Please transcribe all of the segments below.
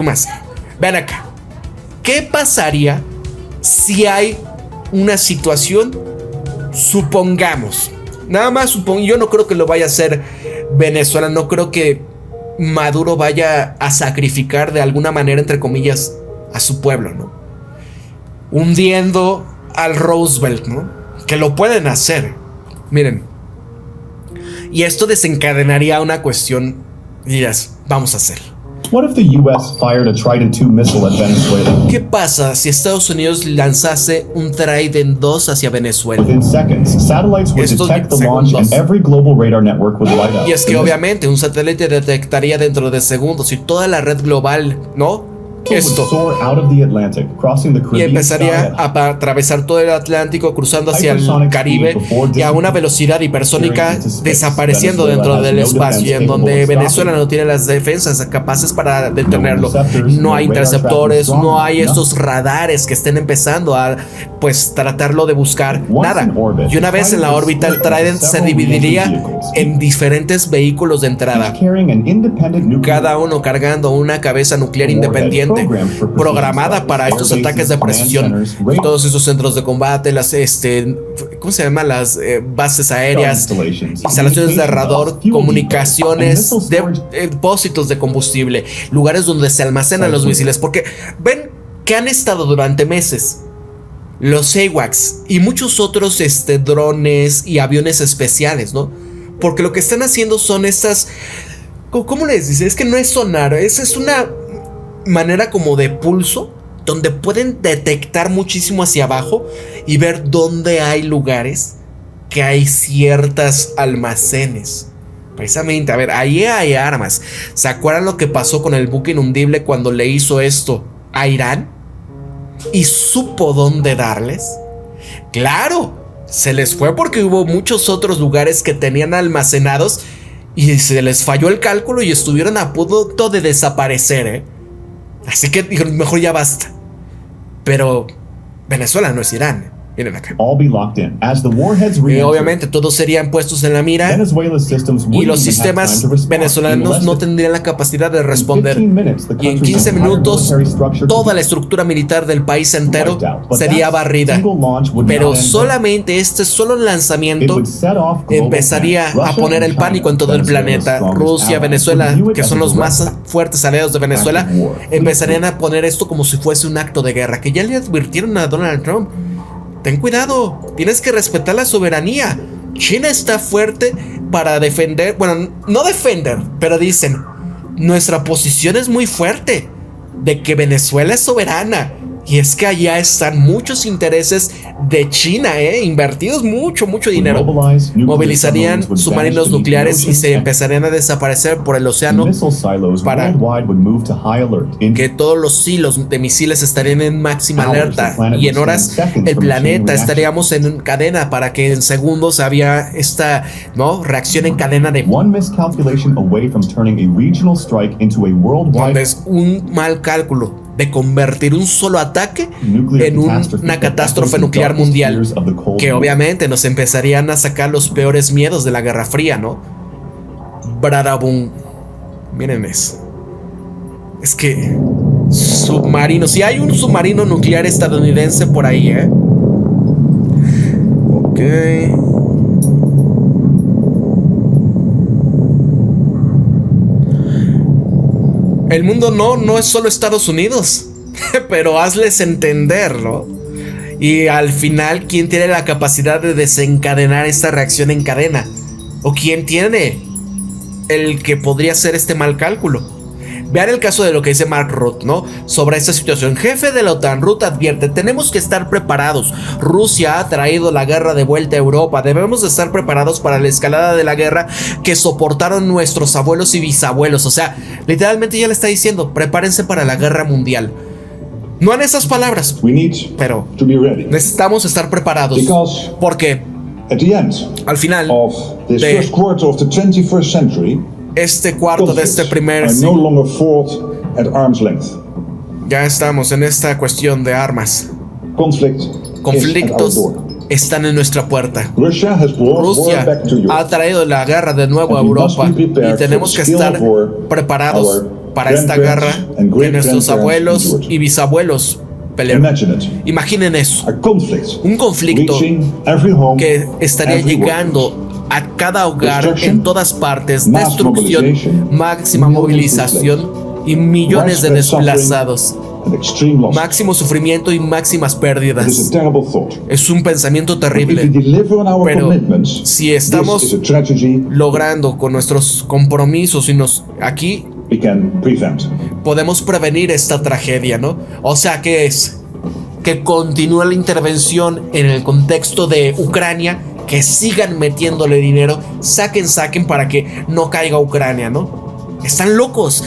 más. Ven acá. ¿Qué pasaría si hay una situación, supongamos, nada más supongo, yo no creo que lo vaya a hacer Venezuela, no creo que Maduro vaya a sacrificar de alguna manera, entre comillas, a su pueblo, ¿no? Hundiendo al Roosevelt, ¿no? Que lo pueden hacer. Miren. Y esto desencadenaría una cuestión. Y dirás, vamos a hacerlo. What if the US fired a Trident II missile at Venezuela? ¿Qué pasa si Estados Unidos lanzase un Trident II hacia Venezuela? Within seconds, satellites would detect the launch and every global radar network would light up. Y es que obviamente un satélite detectaría dentro de segundos y toda la red global, ¿no? Esto. Y empezaría a atravesar todo el Atlántico, cruzando hacia el Caribe y a una velocidad hipersónica, desapareciendo dentro del espacio, y en donde Venezuela no tiene las defensas capaces para detenerlo. No hay interceptores, no hay estos radares que estén empezando a, pues, tratarlo de buscar. Nada. Y una vez en la órbita, el Trident se dividiría en diferentes vehículos de entrada, cada uno cargando una cabeza nuclear independiente programada para estos ataques de precisión. Todos esos centros de combate, las ¿cómo se llama? Las bases aéreas, instalaciones de radar, comunicaciones, depósitos de combustible, lugares donde se almacenan los misiles, porque ven que han estado durante meses los AWACS y muchos otros drones y aviones especiales, ¿no? Porque lo que están haciendo son estas, ¿cómo les dice? Es que no es sonar, es una manera como de pulso, donde pueden detectar muchísimo hacia abajo y ver dónde hay lugares que hay ciertas almacenes. Precisamente, a ver, ahí hay armas. ¿Se acuerdan lo que pasó con el buque inundible cuando le hizo esto a Irán? Y supo dónde darles. Claro, se les fue porque hubo muchos otros lugares que tenían almacenados y se les falló el cálculo y estuvieron a punto de desaparecer, ¿eh? Así que dijeron, mejor ya basta. Pero Venezuela no es Irán. Miren acá. Y obviamente todos serían puestos en la mira y los sistemas venezolanos no tendrían la capacidad de responder. Y en 15 minutos toda la estructura militar del país entero sería barrida. Pero solamente este solo lanzamiento empezaría a poner el pánico en todo el planeta. Rusia, Venezuela, que son los más fuertes aliados de Venezuela, empezarían a poner esto como si fuese un acto de guerra, que ya le advirtieron a Donald Trump. Ten cuidado, tienes que respetar la soberanía. China está fuerte para defender, bueno, no defender, pero dicen, nuestra posición es muy fuerte de que Venezuela es soberana. Y es que allá están muchos intereses de China, invertidos mucho dinero. Movilizarían submarinos nucleares y se empezarían a desaparecer por el océano para que todos los silos de misiles estarían en máxima alerta. Y en horas el planeta estaríamos en cadena para que en segundos había esta, ¿no?, reacción en cadena de donde es un mal cálculo de convertir un solo ataque en una catástrofe nuclear mundial, que obviamente nos empezarían a sacar los peores miedos de la Guerra Fría, ¿no? Bradabum. Miren eso. Es que submarinos, si hay un submarino nuclear estadounidense por ahí, Ok. El mundo no es solo Estados Unidos, pero hazles entenderlo. Y al final, ¿quién tiene la capacidad de desencadenar esta reacción en cadena? ¿O quién tiene el que podría hacer este mal cálculo? Vean el caso de lo que dice Mark Rutte, ¿no?, sobre esta situación. Jefe de la OTAN, Rutte advierte: tenemos que estar preparados. Rusia ha traído la guerra de vuelta a Europa. Debemos de estar preparados para la escalada de la guerra que soportaron nuestros abuelos y bisabuelos. O sea, literalmente ya le está diciendo: prepárense para la guerra mundial. No en esas palabras, pero necesitamos estar preparados. Porque al final de este cuarto de este primer siglo, ya estamos en esta cuestión de armas. Conflictos están en nuestra puerta. Rusia ha traído la guerra de nuevo a Europa y tenemos que estar preparados para esta guerra que nuestros abuelos y bisabuelos pelearon. Imaginen eso, un conflicto que estaría llegando a cada hogar, en todas partes, destrucción, máxima movilización y millones de desplazados, máximo sufrimiento y máximas pérdidas. Es un pensamiento terrible, pero si estamos logrando con nuestros compromisos y aquí podemos prevenir esta tragedia, ¿no? O sea, ¿qué es? Que continúe la intervención en el contexto de Ucrania, que sigan metiéndole dinero, saquen para que no caiga Ucrania, ¿no? Están locos.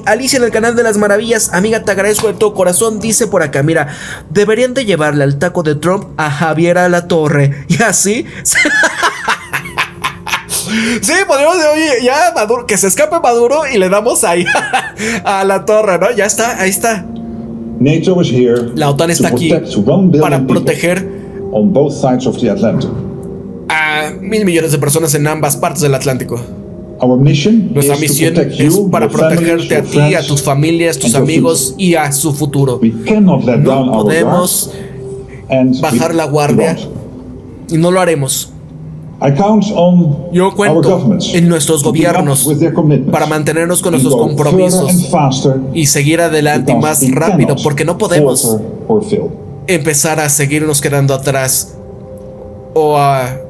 Alicia en el canal de las maravillas, amiga, te agradezco de todo corazón. Dice por acá, mira, deberían de llevarle al taco de Trump a Javier Alatorre. Y así sí, podemos, oye, ya Maduro, que se escape Maduro y le damos ahí a la torre, ¿no? Ya está, ahí está. La OTAN está aquí para proteger a 1,000 millones de personas en ambas partes del Atlántico. Nuestra misión es para protegerte a ti, a tus familias, tus amigos y a su futuro. No podemos bajar la guardia y no lo haremos. Yo cuento en nuestros gobiernos para mantenernos con nuestros compromisos y seguir adelante y más rápido, porque no podemos empezar a seguirnos quedando atrás o a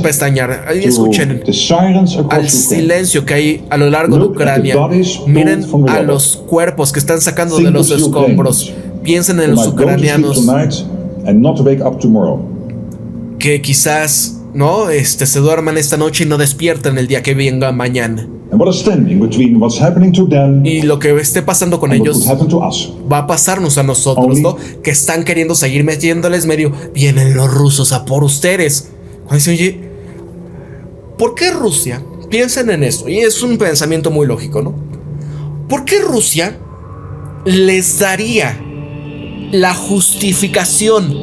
pestañear. Escuchen al silencio que hay a lo largo de Ucrania. Miren a los cuerpos que están sacando de los escombros. Piensen en los ucranianos que quizás se duerman esta noche y no despiertan el día que venga mañana. Y lo que esté pasando con ellos va a pasarnos a nosotros, ¿no? Que están queriendo seguir metiéndoles medio. Vienen los rusos a por ustedes. Cuando dicen, oye, ¿por qué Rusia? Piensen en esto, y es un pensamiento muy lógico, ¿no? ¿Por qué Rusia les daría la justificación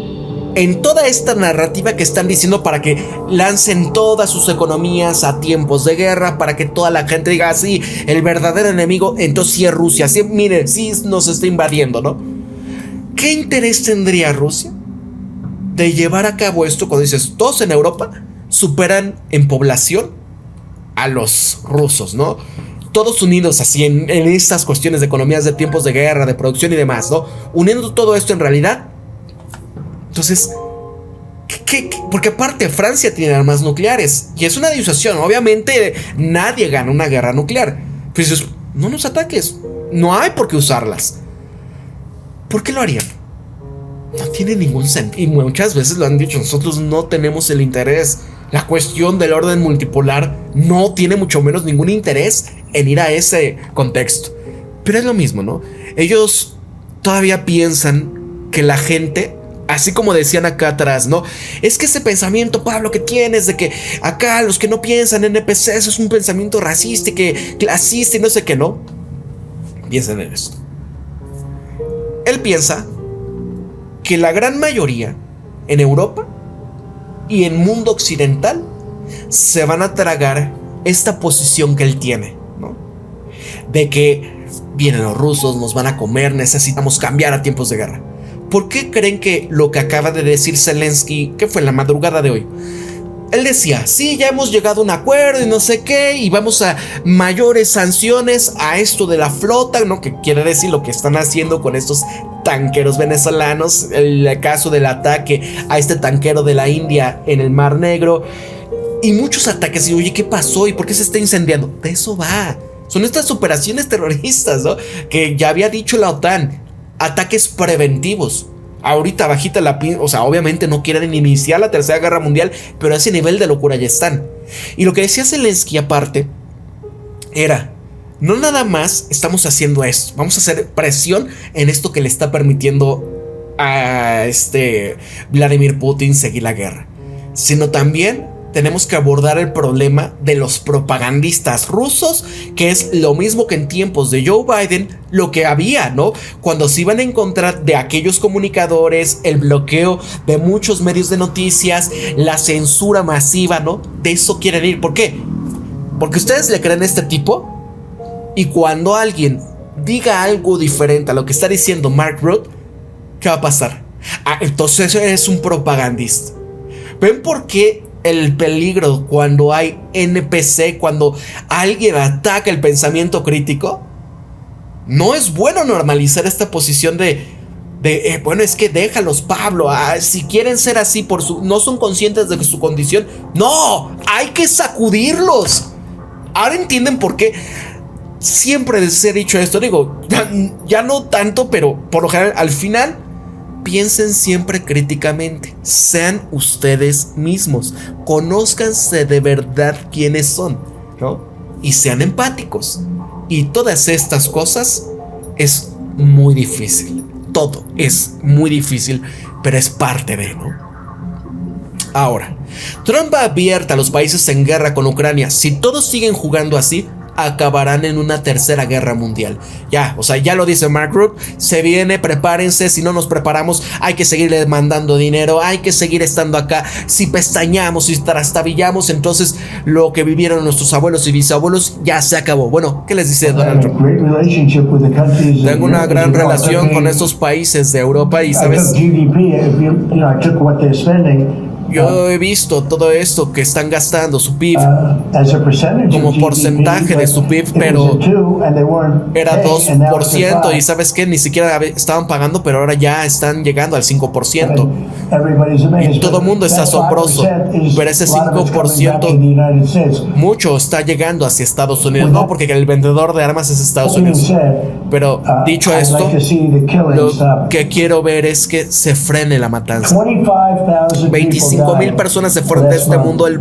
en toda esta narrativa que están diciendo para que lancen todas sus economías a tiempos de guerra, para que toda la gente diga, sí, el verdadero enemigo, entonces sí es Rusia, sí, miren, sí nos está invadiendo, ¿no? ¿Qué interés tendría Rusia de llevar a cabo esto cuando dices, todos en Europa superan en población a los rusos, ¿no? Todos unidos así en estas cuestiones de economías de tiempos de guerra, de producción y demás, ¿no? Uniendo todo esto en realidad. Entonces, ¿qué? Porque aparte Francia tiene armas nucleares y es una disuasión. Obviamente nadie gana una guerra nuclear. Pues dices, no nos ataques, no hay por qué usarlas. ¿Por qué lo harían? No tiene ningún sentido. Y muchas veces lo han dicho, nosotros no tenemos el interés. La cuestión del orden multipolar no tiene mucho menos ningún interés en ir a ese contexto. Pero es lo mismo, ¿no? Ellos todavía piensan que la gente, así como decían acá atrás, ¿no? Es que ese pensamiento, Pablo, que tienes de que acá los que no piensan en NPC, eso es un pensamiento racista y que clasista y no sé qué, ¿no? Piensen en esto. Él piensa que la gran mayoría en Europa y en mundo occidental se van a tragar esta posición que él tiene, ¿no? De que vienen los rusos, nos van a comer, necesitamos cambiar a tiempos de guerra. ¿Por qué creen que lo que acaba de decir Zelensky, que fue en la madrugada de hoy? Él decía, sí, ya hemos llegado a un acuerdo y no sé qué, y vamos a mayores sanciones a esto de la flota, ¿no? Que quiere decir lo que están haciendo con estos tanqueros venezolanos, el caso del ataque a este tanquero de la India en el Mar Negro, y muchos ataques. Y oye, ¿qué pasó? ¿Y por qué se está incendiando? De eso va. Son estas operaciones terroristas, ¿no? Que ya había dicho la OTAN, ataques preventivos. Ahorita bajita la pinza, o sea, obviamente no quieren iniciar la tercera guerra mundial, pero a ese nivel de locura ya están. Y lo que decía Zelensky aparte era, no nada más estamos haciendo esto, vamos a hacer presión en esto que le está permitiendo a Vladimir Putin seguir la guerra, sino también tenemos que abordar el problema de los propagandistas rusos, que es lo mismo que en tiempos de Joe Biden, lo que había, ¿no? Cuando se iban a encontrar de aquellos comunicadores, el bloqueo de muchos medios de noticias, la censura masiva, ¿no? De eso quieren ir. ¿Por qué? Porque ustedes le creen a este tipo y cuando alguien diga algo diferente a lo que está diciendo Mark Rutte, ¿qué va a pasar? Entonces eres un propagandista. ¿Ven por qué el peligro cuando hay NPC, cuando alguien ataca el pensamiento crítico? No es bueno normalizar esta posición de bueno, es que déjalos, Pablo, si quieren ser así no son conscientes de su condición. No, hay que sacudirlos. Ahora entienden por qué siempre les he dicho esto. Digo, ya no tanto, pero por lo general, al final, piensen siempre críticamente. Sean ustedes mismos. Conózcanse de verdad quiénes son, ¿no? Y sean empáticos. Y todas estas cosas es muy difícil. Todo es muy difícil, pero es parte de, ¿no? Ahora, Trump advierte a los países en guerra con Ucrania: si todos siguen jugando así, acabarán en una tercera guerra mundial. Ya, o sea, ya lo dice Mark Rutte, se viene, prepárense. Si no nos preparamos, hay que seguirle mandando dinero, hay que seguir estando acá. Si pestañamos, si trastabillamos, entonces lo que vivieron nuestros abuelos y bisabuelos ya se acabó. Bueno, ¿qué les dice Donald Trump? Tengo una gran relación con estos países de Europa y, ¿sabes? Yo he visto todo esto que están gastando su PIB como porcentaje de su PIB, pero era 2% y ¿sabes qué? Ni siquiera estaban pagando, pero ahora ya están llegando al 5%. Y todo el mundo está asombroso, pero ese 5% mucho está llegando hacia Estados Unidos, no porque el vendedor de armas es Estados Unidos. Pero dicho esto, lo que quiero ver es que se frene la matanza. 25,000 personas se fueron de este mundo el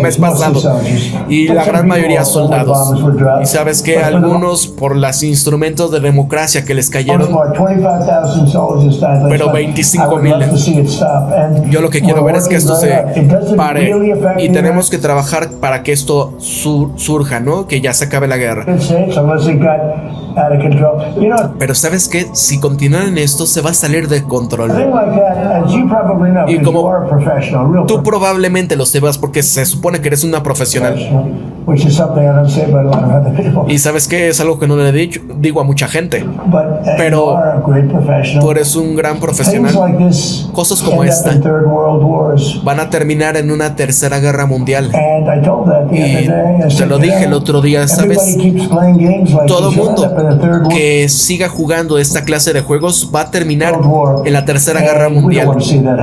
mes pasado y la gran mayoría soldados. Y sabes que algunos por los instrumentos de democracia que les cayeron, pero 25,000. Yo lo que quiero ver es que esto se pare y tenemos que trabajar para que esto surja, ¿no? Que ya se acabe la guerra. Pero sabes que si continúan en esto se va a salir de control. Y como tú probablemente lo sepas porque se supone que eres una profesional. Y sabes que es algo que no le digo a mucha gente. Pero tú eres un gran profesional. Cosas como esta van a terminar en una tercera guerra mundial. Y te lo dije el otro día, ¿sabes? Todo mundo que siga jugando esta clase de juegos va a terminar en la tercera guerra mundial.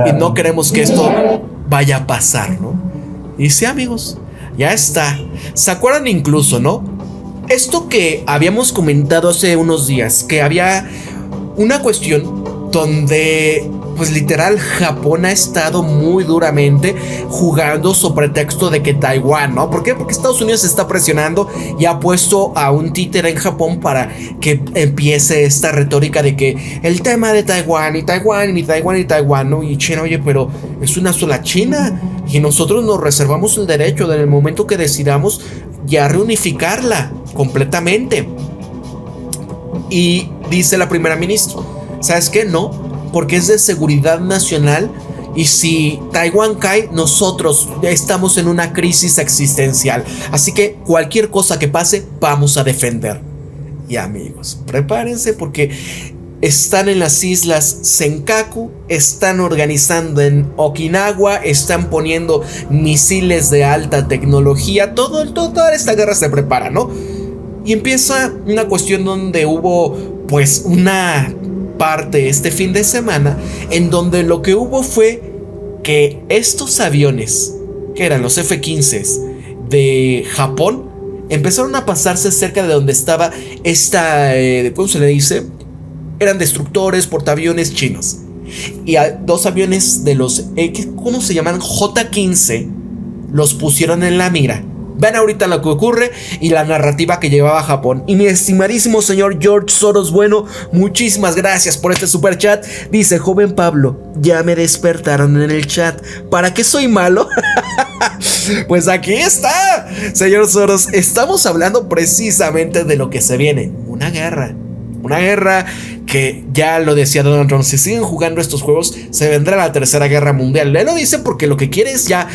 Y no queremos que esto vaya a pasar, ¿no? Y sí, amigos, ya está. ¿Se acuerdan incluso, no? Esto que habíamos comentado hace unos días, que había una cuestión donde, pues literal, Japón ha estado muy duramente jugando sobre pretexto de que Taiwán, ¿no? ¿Por qué? Porque Estados Unidos se está presionando y ha puesto a un títere en Japón para que empiece esta retórica de que el tema de Taiwán y Taiwán y Taiwán y Taiwán, ¿no? Y China, oye, pero es una sola China y nosotros nos reservamos el derecho en el momento que decidamos ya reunificarla completamente. Y dice la primera ministra, ¿sabes qué? No, porque es de seguridad nacional y si Taiwán cae, nosotros estamos en una crisis existencial. Así que cualquier cosa que pase, vamos a defender. Y amigos, prepárense porque están en las islas Senkaku, están organizando en Okinawa, están poniendo misiles de alta tecnología. Toda esta guerra se prepara, ¿no? Y empieza una cuestión donde hubo pues una parte este fin de semana en donde lo que hubo fue que estos aviones, que eran los F-15 de Japón, empezaron a pasarse cerca de donde estaba ¿cómo se le dice? Eran destructores, portaaviones chinos. Y a dos aviones de los ¿cómo se llaman? J-15 los pusieron en la mira. Vean ahorita lo que ocurre y la narrativa que llevaba Japón. Y mi estimadísimo señor George Soros Bueno, muchísimas gracias por este super chat. Dice: joven Pablo, ya me despertaron en el chat. ¿Para qué soy malo? Pues aquí está, señor Soros. Estamos hablando precisamente de lo que se viene. Una guerra que ya lo decía Donald Trump, si siguen jugando estos juegos se vendrá la tercera guerra mundial. Él lo dice porque lo que quiere es ya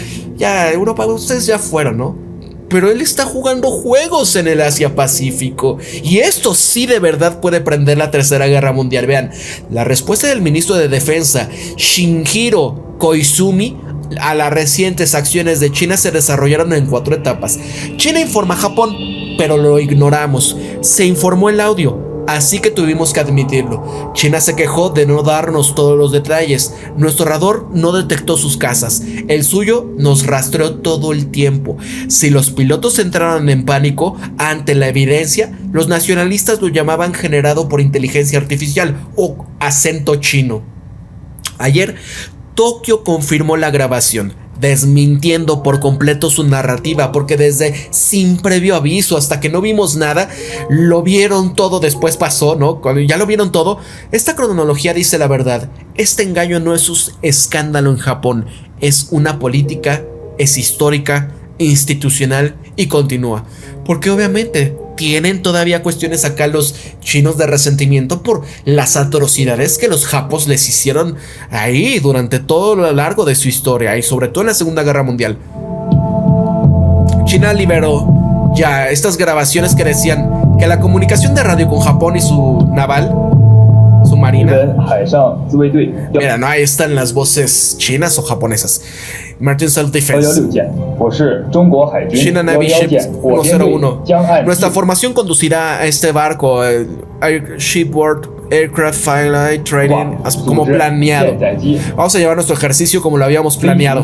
Europa, ustedes ya fueron, ¿no? pero él está jugando juegos en el Asia-Pacífico. Y esto sí de verdad puede prender la Tercera Guerra Mundial. Vean, la respuesta del ministro de Defensa, Shinjiro Koizumi, a las recientes acciones de China se desarrollaron en 4 etapas. China informa a Japón, pero lo ignoramos. Se informó el audio, así que tuvimos que admitirlo. China se quejó de no darnos todos los detalles. Nuestro radar no detectó sus casas. El suyo nos rastreó todo el tiempo. Si los pilotos entraron en pánico ante la evidencia, los nacionalistas lo llamaban generado por inteligencia artificial o acento chino. Ayer, Tokio confirmó la grabación, desmintiendo por completo su narrativa, porque desde sin previo aviso hasta que no vimos nada, lo vieron todo, después pasó, ¿no? Cuando ya lo vieron todo, esta cronología dice la verdad. Este engaño no es un escándalo en Japón, es una política, es histórica, institucional y continúa. Porque obviamente tienen todavía cuestiones acá los chinos de resentimiento por las atrocidades que los japos les hicieron ahí durante todo lo largo de su historia y sobre todo en la Segunda Guerra Mundial. China liberó ya estas grabaciones que decían que la comunicación de radio con Japón y su naval, su marina. Mira, no, ahí están las voces chinas o japonesas. Martin Self Defense. China Navy Ship 101. Nuestra formación conducirá a este barco, Shipboard Aircraft Flight Training, como planeado. Vamos a llevar nuestro ejercicio como lo habíamos planeado.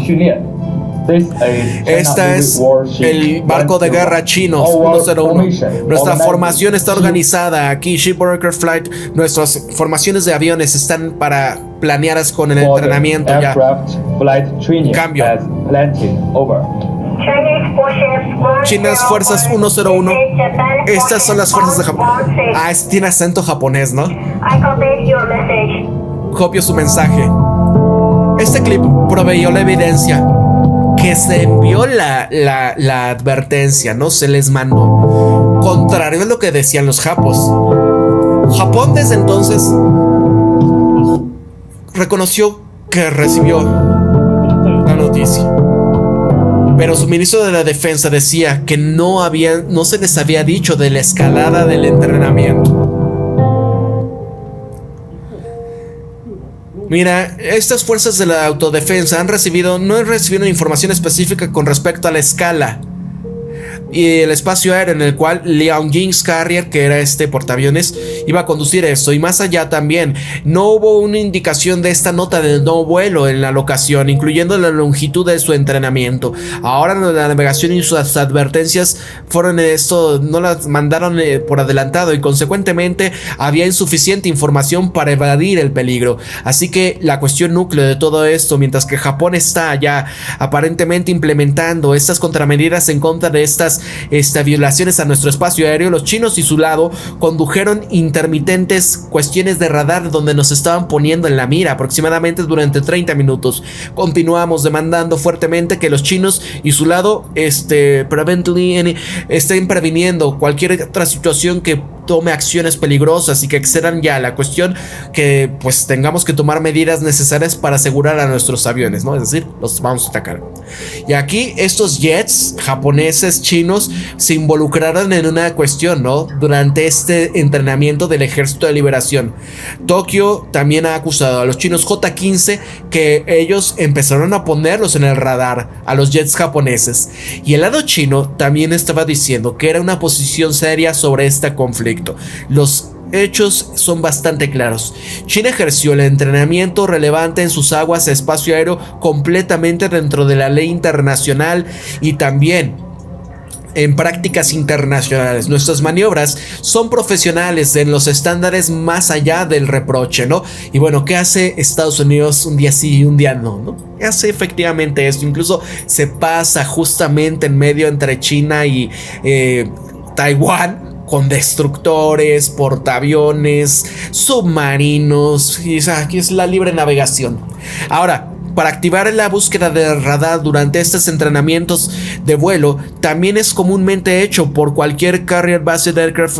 Este es el barco de guerra chino 101. Nuestra formación está organizada aquí. Shipboard Aircraft Flight. Nuestras formaciones de aviones están para planeadas con el entrenamiento ya. Cambio. Chinas Fuerzas 101. Estas son las fuerzas de Japón. Ah, tiene acento japonés, ¿no? Copio su mensaje. Este clip proveyó la evidencia que se envió la advertencia, ¿no? Se les mandó. Contrario a lo que decían los japos. Japón desde entonces reconoció que recibió la noticia. Pero su ministro de la Defensa decía que no se les había dicho de la escalada del entrenamiento. Mira, estas fuerzas de la autodefensa no han recibido información específica con respecto a la escala y el espacio aéreo en el cual Liaoying's Carrier, que era este portaaviones, iba a conducir esto. Y más allá también, no hubo una indicación de esta nota de no vuelo en la locación, incluyendo la longitud de su entrenamiento. Ahora la navegación y sus advertencias fueron esto, no las mandaron por adelantado y consecuentemente había insuficiente información para evadir el peligro. Así que la cuestión núcleo de todo esto, mientras que Japón está ya aparentemente implementando estas contramedidas en contra de estas violaciones a nuestro espacio aéreo, los chinos y su lado condujeron intermitentes cuestiones de radar donde nos estaban poniendo en la mira aproximadamente durante 30 minutos. Continuamos demandando fuertemente que los chinos y su lado estén previniendo cualquier otra situación que tome acciones peligrosas y que excedan ya la cuestión que pues tengamos que tomar medidas necesarias para asegurar a nuestros aviones, ¿no? Es decir, los vamos a atacar. Y aquí estos jets japoneses, chinos, se involucraron en una cuestión, ¿no? Durante este entrenamiento del Ejército de Liberación. Tokio también ha acusado a los chinos J-15 que ellos empezaron a ponerlos en el radar a los jets japoneses. Y el lado chino también estaba diciendo que era una posición seria sobre este conflicto. Los hechos son bastante claros. China ejerció el entrenamiento relevante en sus aguas de espacio aéreo completamente dentro de la ley internacional y también en prácticas internacionales. Nuestras maniobras son profesionales en los estándares más allá del reproche, ¿no? Y bueno, ¿qué hace Estados Unidos un día sí y un día no, ¿no? Hace efectivamente esto. Incluso se pasa justamente en medio entre China y Taiwán, con destructores, portaaviones, submarinos, y aquí es la libre navegación. Ahora, para activar la búsqueda de radar durante estos entrenamientos de vuelo también es comúnmente hecho por cualquier Carrier Based Aircraft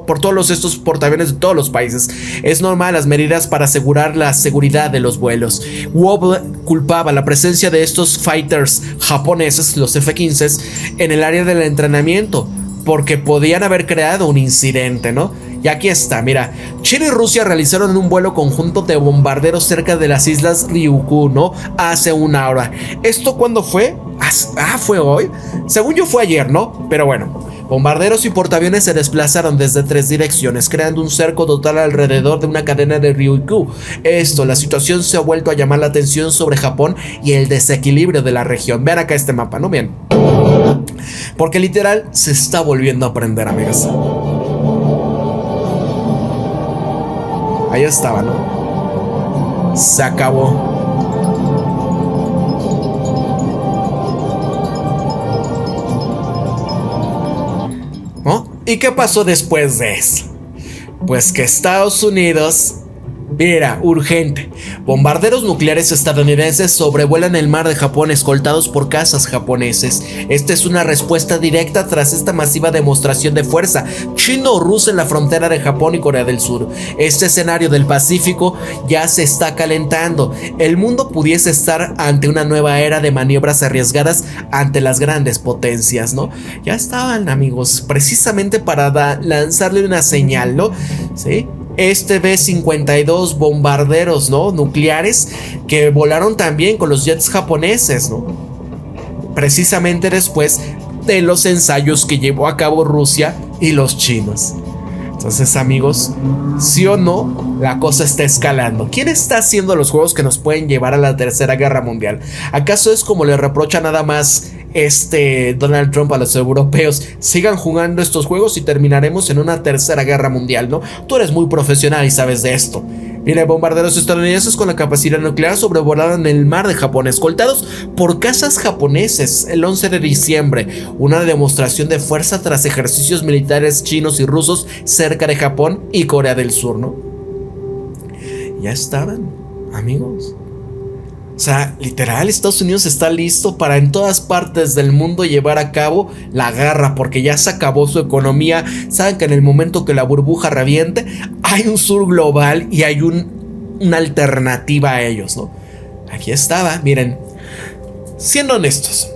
por todos estos portaaviones de todos los países. Es normal las medidas para asegurar la seguridad de los vuelos. Woble culpaba la presencia de estos fighters japoneses, los F-15, en el área del entrenamiento, porque podían haber creado un incidente, ¿no? Y aquí está, mira, China y Rusia realizaron un vuelo conjunto de bombarderos cerca de las islas Ryukyu, ¿no? Hace una hora. ¿Esto cuándo fue? ¿Fue hoy? Según yo fue ayer, ¿no? Pero bueno, bombarderos y portaaviones se desplazaron desde 3 direcciones, creando un cerco total alrededor de una cadena de Ryukyu. La situación se ha vuelto a llamar la atención sobre Japón y el desequilibrio de la región. Vean acá este mapa, ¿no? Bien. Porque literal se está volviendo a prender, amigas. Ahí estaba, ¿no? Se acabó. ¿No? ¿Y qué pasó después de eso? Pues que Estados Unidos... Mira, urgente. Bombarderos nucleares estadounidenses sobrevuelan el mar de Japón escoltados por cazas japoneses. Esta es una respuesta directa tras esta masiva demostración de fuerza chino-rusa en la frontera de Japón y Corea del Sur. Este escenario del Pacífico ya se está calentando. El mundo pudiese estar ante una nueva era de maniobras arriesgadas ante las grandes potencias, ¿no? Ya estaban, amigos, precisamente para lanzarle una señal, ¿no? ¿Sí? B-52 bombarderos, ¿no? Nucleares que volaron también con los jets japoneses, ¿no? Precisamente después de los ensayos que llevó a cabo Rusia y los chinos. Entonces, amigos, sí o no, la cosa está escalando. ¿Quién está haciendo los juegos que nos pueden llevar a la Tercera Guerra Mundial? ¿Acaso es como le reprocha nada más Donald Trump a los europeos? Sigan jugando estos juegos y terminaremos en una Tercera Guerra Mundial, ¿no? Tú eres muy profesional y sabes de esto. Mira, bombarderos estadounidenses con la capacidad nuclear sobrevolaron el mar de Japón, escoltados por cazas japoneses el 11 de diciembre. Una demostración de fuerza tras ejercicios militares chinos y rusos cerca de Japón y Corea del Sur, ¿no? Ya estaban, amigos. O sea, literal, Estados Unidos está listo para en todas partes del mundo llevar a cabo la guerra, porque ya se acabó su economía. Saben que en el momento que la burbuja reviente, hay un sur global y hay una alternativa a ellos, ¿no? Aquí estaba, miren, siendo honestos,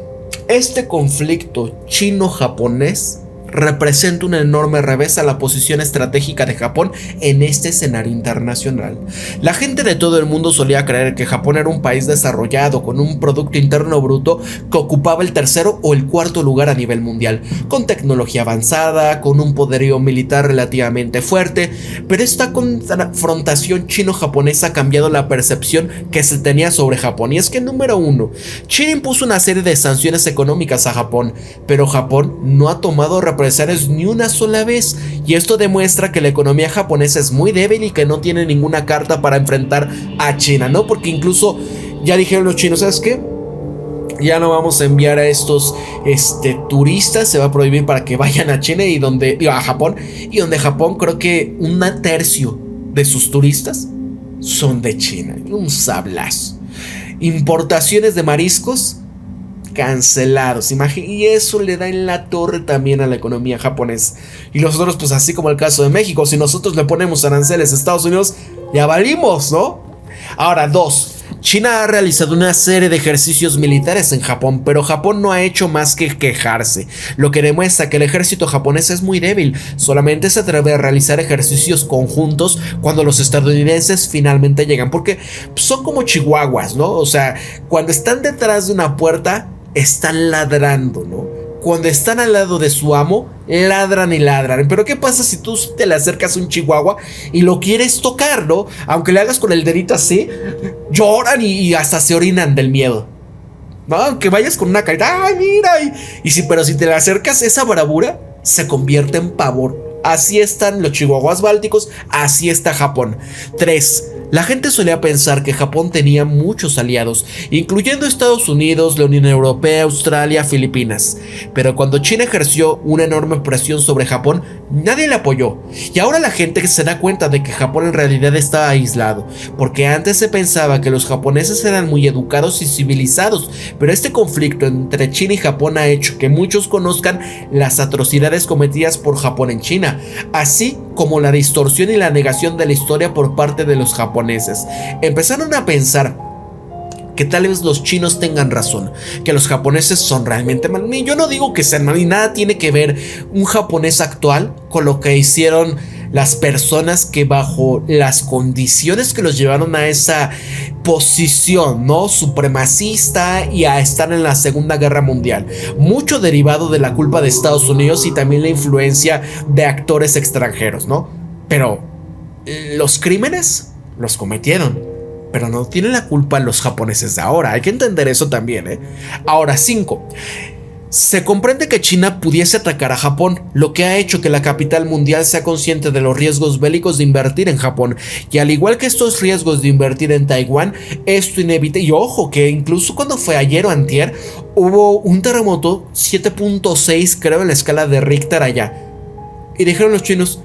este conflicto chino-japonés representa un enorme revés a la posición estratégica de Japón en este escenario internacional. La gente de todo el mundo solía creer que Japón era un país desarrollado con un Producto Interno Bruto que ocupaba el 3º o el 4º lugar a nivel mundial, con tecnología avanzada, con un poderío militar relativamente fuerte, pero esta confrontación chino-japonesa ha cambiado la percepción que se tenía sobre Japón. Y es que, número 1, China impuso una serie de sanciones económicas a Japón, pero Japón no ha tomado represalias ni una sola vez, y esto demuestra que la economía japonesa es muy débil y que no tiene ninguna carta para enfrentar a China, ¿no? Porque incluso ya dijeron los chinos, ¿sabes qué? Ya no vamos a enviar a estos turistas, se va a prohibir para que vayan a China a Japón, y donde Japón creo que 1/3 de sus turistas son de China. Un sablazo. Importaciones de mariscos cancelados, y eso le da en la torre también a la economía japonesa. Y nosotros, pues así como el caso de México, si nosotros le ponemos aranceles a Estados Unidos, ya valimos, ¿no? Ahora, 2, China ha realizado una serie de ejercicios militares en Japón, pero Japón no ha hecho más que quejarse, lo que demuestra que el ejército japonés es muy débil. Solamente se atreve a realizar ejercicios conjuntos cuando los estadounidenses finalmente llegan, porque son como chihuahuas, ¿no? O sea, cuando están detrás de una puerta, están ladrando, ¿no? Cuando están al lado de su amo, ladran y ladran. Pero ¿qué pasa si tú te le acercas a un chihuahua y lo quieres tocar, ¿no? Aunque le hagas con el dedito así, lloran y hasta se orinan del miedo, ¿no? Aunque vayas con una carita, ¡ay, mira! Pero si te le acercas, esa bravura se convierte en pavor Así están los chihuahuas bálticos, así está Japón. 3. La gente solía pensar que Japón tenía muchos aliados, incluyendo Estados Unidos, la Unión Europea, Australia, Filipinas. Pero cuando China ejerció una enorme presión sobre Japón, nadie le apoyó. Y ahora la gente se da cuenta de que Japón en realidad estaba aislado, porque antes se pensaba que los japoneses eran muy educados y civilizados, pero este conflicto entre China y Japón ha hecho que muchos conozcan las atrocidades cometidas por Japón en China, así como la distorsión y la negación de la historia por parte de los japoneses. Empezaron a pensar que tal vez los chinos tengan razón, que los japoneses son realmente malos. Yo no digo que sean malos, y nada tiene que ver un japonés actual con lo que hicieron las personas que bajo las condiciones que los llevaron a esa posición, ¿no?, supremacista y a estar en la Segunda Guerra Mundial. Mucho derivado de la culpa de Estados Unidos y también la influencia de actores extranjeros, ¿no? Pero los crímenes los cometieron, pero no tienen la culpa los japoneses de ahora. Hay que entender eso también, ¿eh? Ahora, 5. Se comprende que China pudiese atacar a Japón, lo que ha hecho que la capital mundial sea consciente de los riesgos bélicos de invertir en Japón, y al igual que estos riesgos de invertir en Taiwán, esto inevita. Y ojo, que incluso cuando fue ayer o antier, hubo un terremoto 7.6, creo, en la escala de Richter allá. Y dijeron los chinos,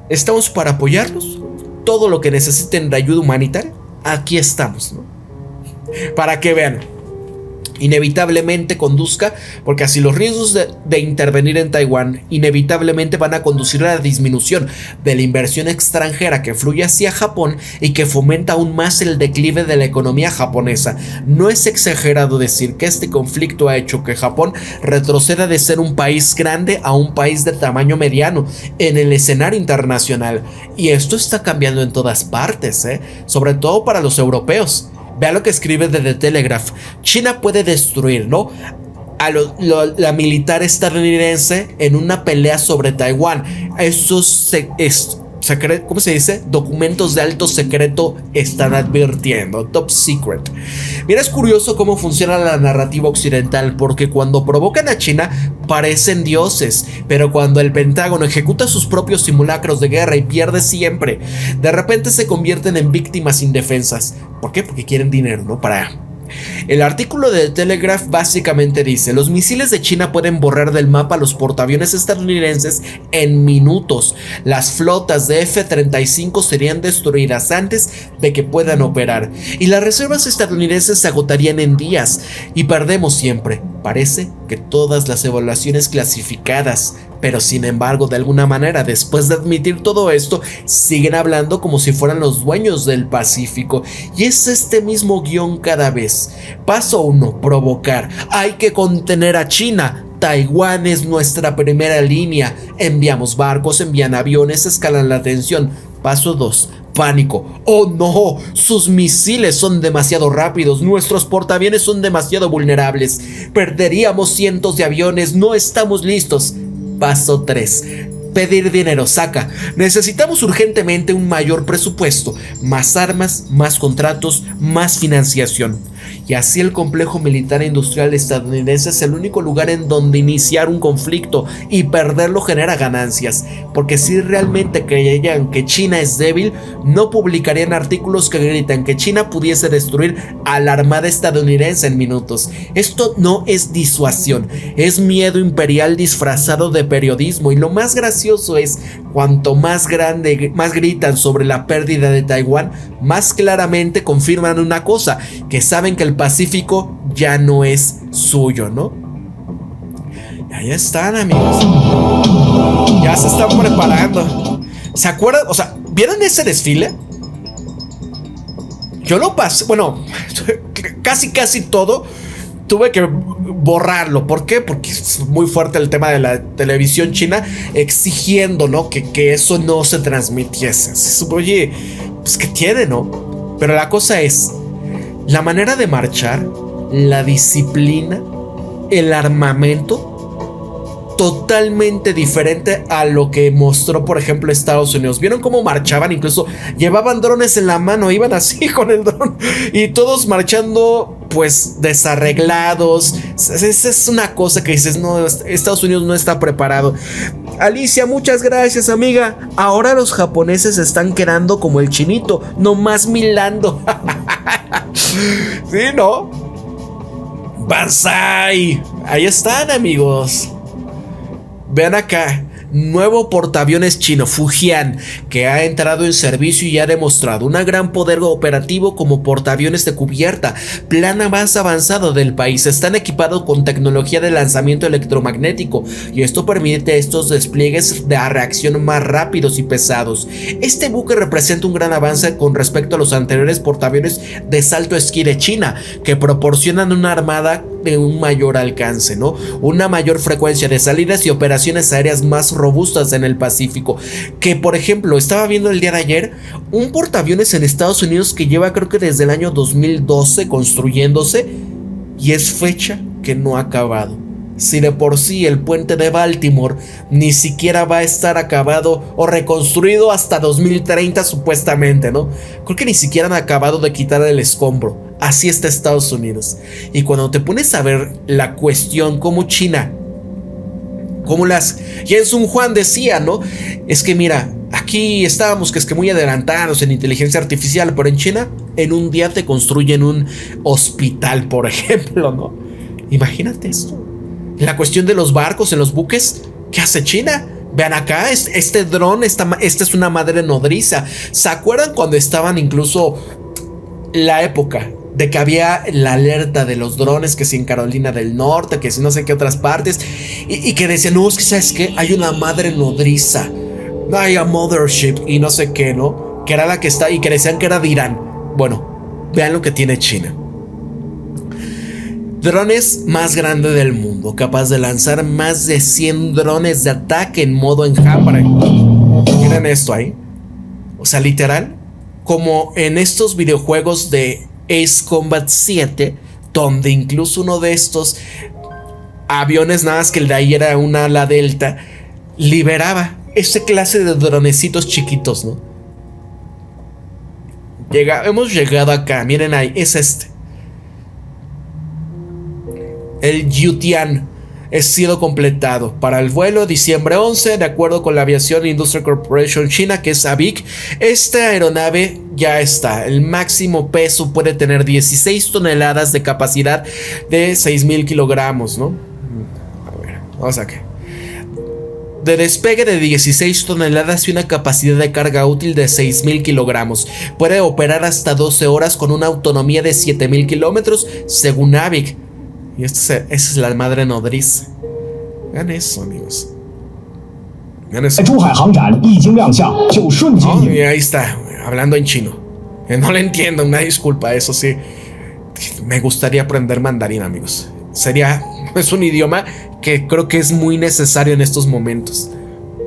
estamos para apoyarlos, todo lo que necesiten de ayuda humanitaria, aquí estamos, ¿no? Para que vean, inevitablemente conduzca, porque así los riesgos de intervenir en Taiwán inevitablemente van a conducir a la disminución de la inversión extranjera que fluye hacia Japón y que fomenta aún más el declive de la economía japonesa. No es exagerado decir que este conflicto ha hecho que Japón retroceda de ser un país grande a un país de tamaño mediano en el escenario internacional, y esto está cambiando en todas partes, sobre todo para los europeos. Vea lo que escribe de The Telegraph. China puede destruir, ¿no?, a la militar estadounidense en una pelea sobre Taiwán. ¿Cómo se dice? Documentos de alto secreto están advirtiendo. Top secret. Mira, es curioso cómo funciona la narrativa occidental, porque cuando provocan a China parecen dioses, pero cuando el Pentágono ejecuta sus propios simulacros de guerra y pierde siempre, de repente se convierten en víctimas indefensas. ¿Por qué? Porque quieren dinero, ¿no? El artículo de The Telegraph básicamente dice: los misiles de China pueden borrar del mapa los portaaviones estadounidenses en minutos. Las flotas de F-35 serían destruidas antes de que puedan operar, y las reservas estadounidenses se agotarían en días, y perdemos siempre. Parece que todas las evaluaciones clasificadas, pero sin embargo, de alguna manera, después de admitir todo esto, siguen hablando como si fueran los dueños del Pacífico. Y es este mismo guión cada vez. Paso 1, provocar. Hay que contener a China. Taiwán es nuestra primera línea. Enviamos barcos, envían aviones, escalan la tensión. Paso 2, pánico. Oh no, sus misiles son demasiado rápidos, nuestros portaaviones son demasiado vulnerables, perderíamos cientos de aviones, no estamos listos. Paso 3, pedir dinero. Saca. Necesitamos urgentemente un mayor presupuesto, más armas, más contratos, más financiación. Y así el complejo militar e industrial estadounidense es el único lugar en donde iniciar un conflicto, y perderlo genera ganancias, porque si realmente creyeran que China es débil, no publicarían artículos que gritan que China pudiese destruir a la armada estadounidense en minutos. Esto no es disuasión, es miedo imperial disfrazado de periodismo, y lo más gracioso es, cuanto más gritan sobre la pérdida de Taiwán, más claramente confirman una cosa, que saben que el Pacífico ya no es suyo, ¿no? Ahí están, amigos. Ya se están preparando. ¿Se acuerdan? O sea, ¿vieron ese desfile? Yo lo pasé, bueno, casi todo tuve que borrarlo. ¿Por qué? Porque es muy fuerte el tema de la televisión china exigiendo, ¿no?, que eso no se transmitiese. Oye, pues que tiene, ¿no? Pero la cosa es la manera de marchar, la disciplina, el armamento, totalmente diferente a lo que mostró, por ejemplo, Estados Unidos. ¿Vieron cómo marchaban? Incluso llevaban drones en la mano, iban así con el dron, y todos marchando pues desarreglados. Esa es una cosa que dices, no, Estados Unidos no está preparado. Alicia, muchas gracias, amiga. Ahora los japoneses están quedando como el chinito, nomás milando. Sí, ¿no? Banzai. Ahí están, amigos. Vean acá. Nuevo portaaviones chino Fujian, que ha entrado en servicio y ha demostrado un gran poder operativo como portaaviones de cubierta, plan más avanzado del país. Están equipados con tecnología de lanzamiento electromagnético y esto permite estos despliegues de reacción más rápidos y pesados. Este buque representa un gran avance con respecto a los anteriores portaaviones de salto esquí de China, que proporcionan una armada de un mayor alcance, ¿no? Una mayor frecuencia de salidas y operaciones aéreas más robustas en el Pacífico. Que por ejemplo, estaba viendo el día de ayer un portaaviones en Estados Unidos que lleva creo que desde el año 2012 construyéndose y es fecha que no ha acabado. Si de por sí el puente de Baltimore ni siquiera va a estar acabado o reconstruido hasta 2030 supuestamente, ¿no? Creo que ni siquiera han acabado de quitar el escombro. Así está Estados Unidos. Y cuando te pones a ver la cuestión como China, como las Jensun Juan decía, ¿no? Es que mira, aquí estábamos que es que muy adelantados en inteligencia artificial, pero en China en un día te construyen un hospital, por ejemplo, ¿no? Imagínate esto. La cuestión de los barcos en los buques, ¿qué hace China? Vean acá, este dron, esta es una madre nodriza. ¿Se acuerdan cuando estaban incluso la época de que había la alerta de los drones, que si en Carolina del Norte, que si no sé qué otras partes, y que decían, no, es que sabes qué, hay una madre nodriza, hay a mothership y no sé qué, ¿no? Que era la que está y que decían que era de Irán. Bueno, vean lo que tiene China. Drones más grande del mundo, capaz de lanzar más de 100 drones de ataque en modo enjambre. Miren esto ahí. O sea, literal, como en estos videojuegos de Ace Combat 7, donde incluso uno de estos aviones, nada más que el de ahí era una ala delta, liberaba ese clase de dronecitos chiquitos, ¿no? Hemos llegado acá, miren ahí, es este. El Yutian ha sido completado para el vuelo diciembre 11, de acuerdo con la Aviation Industry Corporation China, que es AVIC. Esta aeronave ya está. El máximo peso puede tener 16 toneladas de capacidad de 6,000 kilogramos, ¿no? A ver, vamos a qué. De despegue de 16 toneladas y una capacidad de carga útil de 6,000 kilogramos. Puede operar hasta 12 horas con una autonomía de 7,000 kilómetros, según AVIC. Y esa es la madre nodriza. Vean eso, amigos. Vean eso. Oh, y ahí está, hablando en chino. No le entiendo, una disculpa, eso sí. Me gustaría aprender mandarín, amigos. Es un idioma que creo que es muy necesario en estos momentos.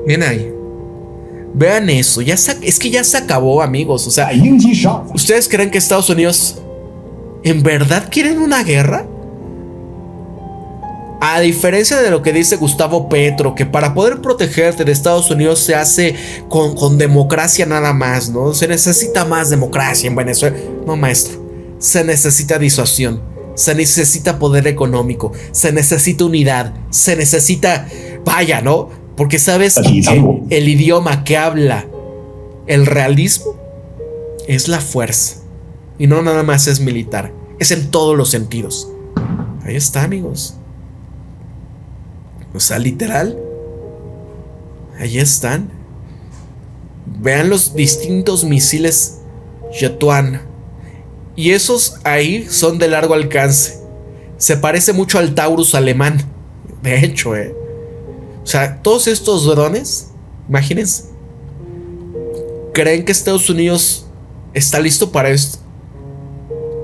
Miren ahí. Vean eso, es que ya se acabó, amigos. O sea, ¿ustedes creen que Estados Unidos en verdad quieren una guerra? A diferencia de lo que dice Gustavo Petro, que para poder protegerte de Estados Unidos se hace con democracia nada más, ¿no? Se necesita más democracia en Venezuela. No, maestro. Se necesita disuasión. Se necesita poder económico. Se necesita unidad. Se necesita... Vaya, ¿no? Porque sabes que el idioma que habla el realismo es la fuerza. Y no nada más es militar. Es en todos los sentidos. Ahí está, amigos. O sea, literal. Ahí están. Vean los distintos misiles Yetuan. Y esos ahí son de largo alcance. Se parece mucho al Taurus alemán. De hecho, O sea, todos estos drones, imagínense. ¿Creen que Estados Unidos está listo para esto?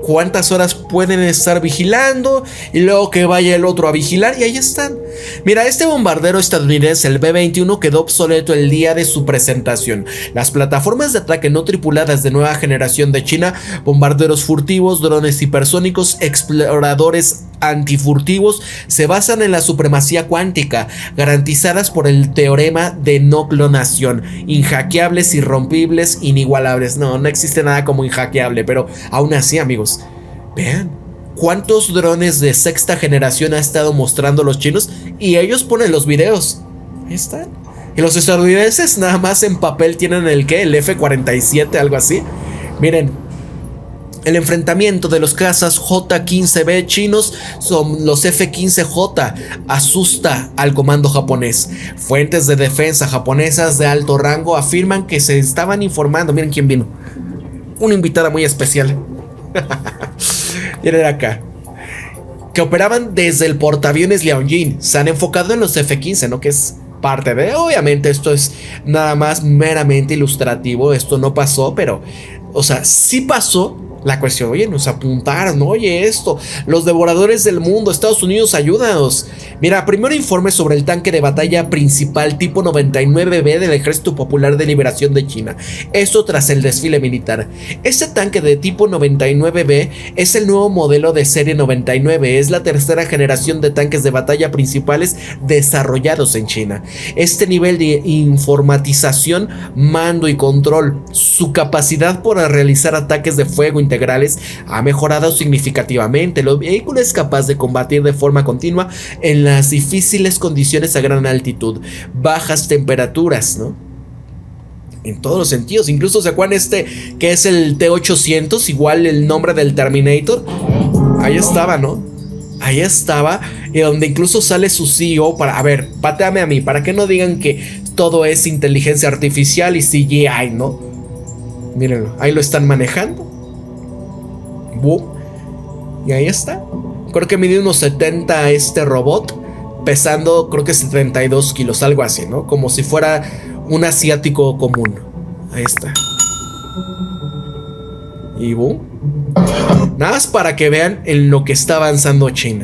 ¿Cuántas horas pueden estar vigilando? Y luego que vaya el otro a vigilar. Y ahí están. Mira, este bombardero estadounidense, el B-21, quedó obsoleto el día de su presentación. Las plataformas de ataque no tripuladas de nueva generación de China, bombarderos furtivos, drones hipersónicos, exploradores antifurtivos, se basan en la supremacía cuántica, garantizadas por el teorema de no clonación. Inhackeables, irrompibles, inigualables. No existe nada como inhackeable, pero aún así, amigos, vean cuántos drones de sexta generación ha estado mostrando los chinos y ellos ponen los videos. Ahí están. Y los estadounidenses nada más en papel tienen el ¿qué? El F-47, algo así. Miren, el enfrentamiento de los cazas J-15B chinos son los F-15J asusta al comando japonés. Fuentes de defensa japonesas de alto rango afirman que se estaban informando. Miren quién vino. Una invitada muy especial. Miren acá. Que operaban desde el portaaviones Liaoning. Se han enfocado en los F-15, ¿no? Que es parte de... Obviamente esto es nada más meramente ilustrativo. Esto no pasó, pero... O sea, sí pasó. La cuestión, oye, nos apuntaron, oye, esto, los devoradores del mundo, Estados Unidos, ayúdanos. Mira, primero informe sobre el tanque de batalla principal tipo 99B del Ejército Popular de Liberación de China. Esto tras el desfile militar. Este tanque de tipo 99B es el nuevo modelo de serie 99, es la tercera generación de tanques de batalla principales desarrollados en China. Este nivel de informatización, mando y control, su capacidad para realizar ataques de fuego integrales ha mejorado significativamente. El vehículo es capaz de combatir de forma continua en las difíciles condiciones a gran altitud, bajas temperaturas, ¿no? En todos los sentidos. Incluso se acuerdan que es el T-800, igual el nombre del Terminator. Ahí estaba, ¿no? Ahí estaba, y donde incluso sale su CEO para, a ver, pateame a mí, para que no digan que todo es inteligencia artificial y CGI, ¿no? Mírenlo, ahí lo están manejando. Y ahí está. Creo que mide unos 70 este robot, pesando creo que 72 kilos, algo así, ¿no? Como si fuera un asiático común. Ahí está. Y boom. Nada más para que vean en lo que está avanzando China.